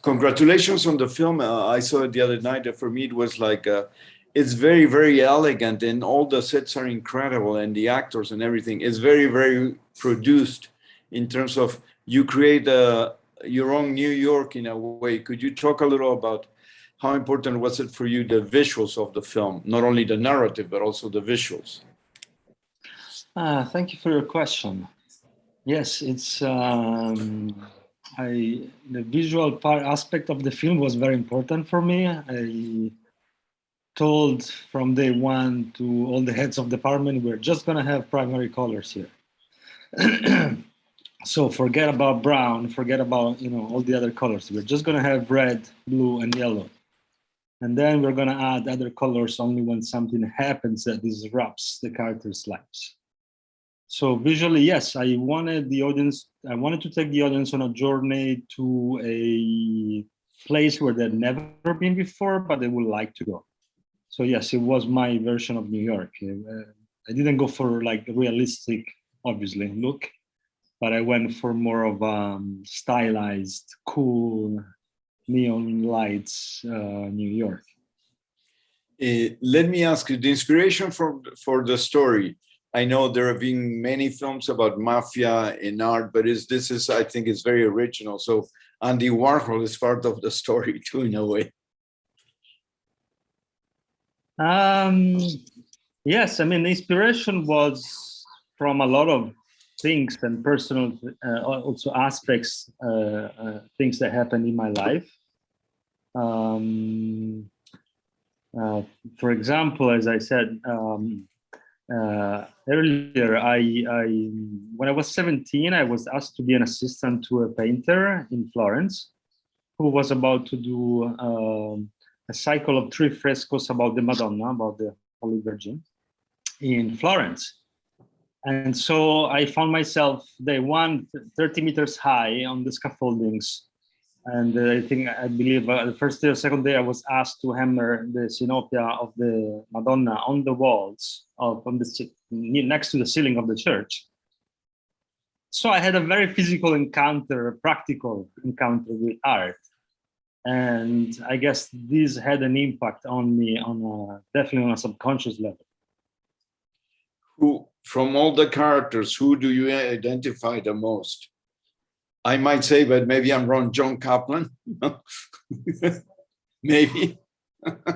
Congratulations on the film. I saw it the other night. For me, it was like, it's very, very elegant, and all the sets are incredible, and the actors and everything is very, very produced in terms of you create your own New York in a way. Could you talk a little about how important was it for you, the visuals of the film, not only the narrative, but also the visuals? Thank you for your question. Yes, it's the visual part aspect of the film was very important for me. I told from day one to all the heads of department, we're just gonna have primary colors here. So forget about brown, forget about all the other colors. We're just gonna have red, blue, and yellow. And then we're gonna add other colors only when something happens that disrupts the character's lives. So visually, yes, I wanted to take the audience on a journey to a place where they've never been before, but they would like to go. So yes, it was my version of New York. I didn't go for like realistic, obviously, look, but I went for more of stylized, cool, neon lights, New York. Let me ask you, the inspiration for the story. I know there have been many films about mafia in art, but this is, I think, is very original. So Andy Warhol is part of the story too, in a way. Yes, I mean, the inspiration was from a lot of things and personal, also aspects, things that happened in my life. For example, as I said earlier, when I was 17, I was asked to be an assistant to a painter in Florence who was about to do a cycle of 3 frescoes about the Madonna, about the Holy Virgin in Florence. And so I found myself day one, 30 meters high on the scaffoldings. And I believe the first day or second day, I was asked to hammer the Sinopia of the Madonna on the walls next to the ceiling of the church. So I had a very physical encounter, practical encounter with art. And I guess this had an impact on me definitely on a subconscious level. Who, from all the characters, who do you identify the most? I might say, but maybe I'm wrong, John Kaplan. Maybe.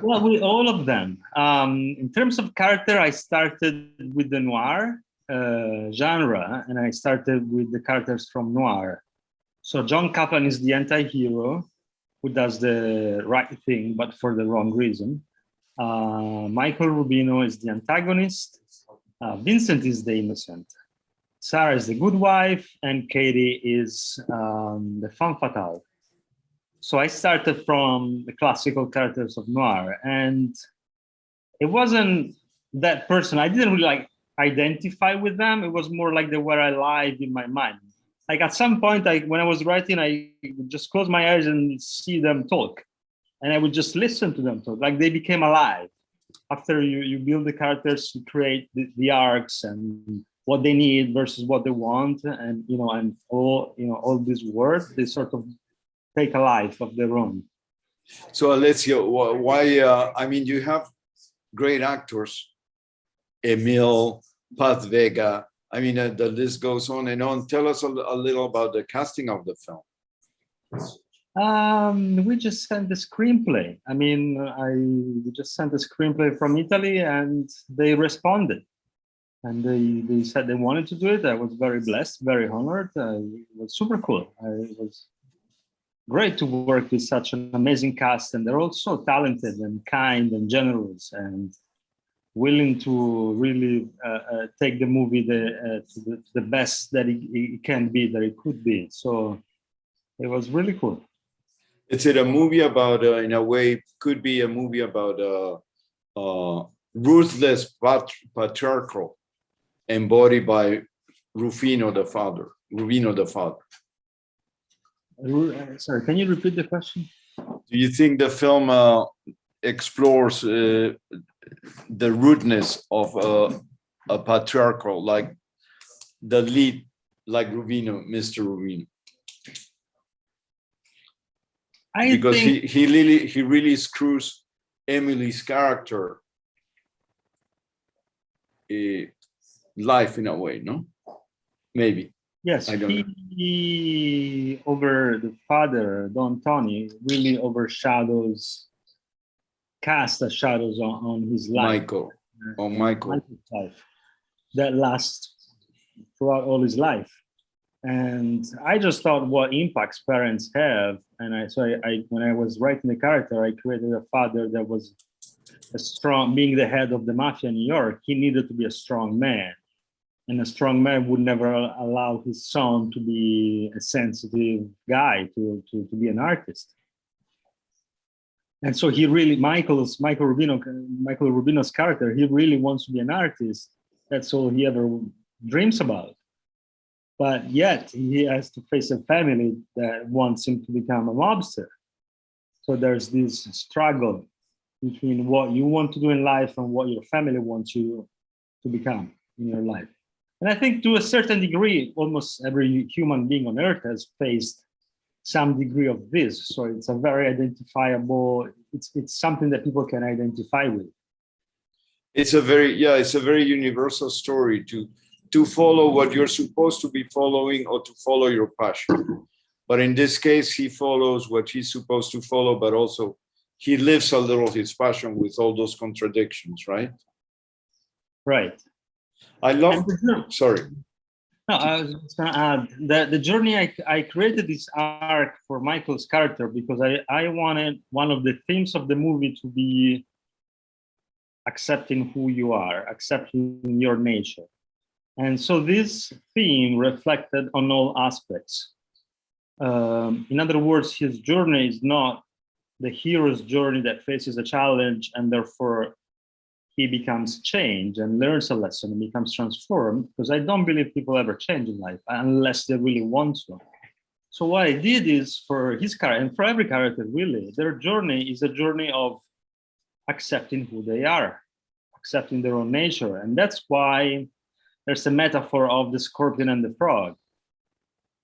Well, with all of them. In terms of character, I started with the noir genre, and I started with the characters from noir. So John Kaplan is the anti-hero who does the right thing, but for the wrong reason. Michael Rubino is the antagonist. Vincent is the innocent. Sarah is the good wife, and Katie is the femme fatale. So I started from the classical characters of noir, and it wasn't that person. I didn't really identify with them. It was more like they were alive in my mind. Like at some point, when I was writing, I would just close my eyes and see them talk, and I would just listen to them talk. Like they became alive. After you build the characters, you create the arcs and what they need versus what they want, and all these words, they sort of take a life of their own. So Alessio, why? I mean, you have great actors, Emil, Paz Vega. I mean, the list goes on and on. Tell us a little about the casting of the film. We just sent the screenplay. I mean, we just sent the screenplay from Italy, and they responded. And they said they wanted to do it. I was very blessed, very honored. It was super cool. It was great to work with such an amazing cast, and they're all so talented and kind and generous and willing to really take the movie to the best that it can be, that it could be. So it was really cool. Is it a movie about, in a way, could be a movie about ruthless patriarchal, embodied by Rufino the father? Sorry, can you repeat the question? Do you think the film explores the rudeness of a patriarchal, like the lead, like Rubino, Mr. Rubino? because think he really screws Emily's character life in a way, no? Maybe. yes, I don't know. he over the father, Don Tony, really overshadows, cast a shadows on his life. Michael. Michael's life that lasts throughout all his life. And I just thought what impacts parents have. And I when I was writing the character, I created a father that was a strong, being the head of the mafia in New York, he needed to be a strong man. And a strong man would never allow his son to be a sensitive guy, to be an artist. And so he really, Michael Rubino's character, he really wants to be an artist. That's all he ever dreams about. But yet he has to face a family that wants him to become a mobster. So there's this struggle between what you want to do in life and what your family wants you to become in your life. And I think to a certain degree, almost every human being on earth has faced some degree of this. So it's a very identifiable, it's something that people can identify with. It's a very universal story to follow what you're supposed to be following or to follow your passion. But in this case, he follows what he's supposed to follow, but also he lives a little his passion with all those contradictions, right? Right. I love, sorry. No, I was just going to add that the journey, I created this arc for Michael's character because I wanted one of the themes of the movie to be accepting who you are, accepting your nature. And so this theme reflected on all aspects. In other words, his journey is not the hero's journey that faces a challenge and therefore he becomes changed and learns a lesson and becomes transformed, because I don't believe people ever change in life unless they really want to. So what I did is for his character, and for every character really, their journey is a journey of accepting who they are, accepting their own nature. And that's why there's a metaphor of the scorpion and the frog,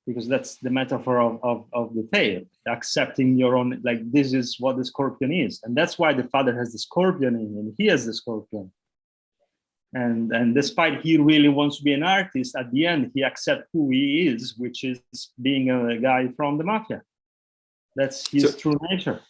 because that's the metaphor of the tale, accepting your own, like this is what the scorpion is. And that's why the father has the scorpion in him, he has the scorpion. And despite he really wants to be an artist, at the end, he accepts who he is, which is being a guy from the mafia. That's his true nature.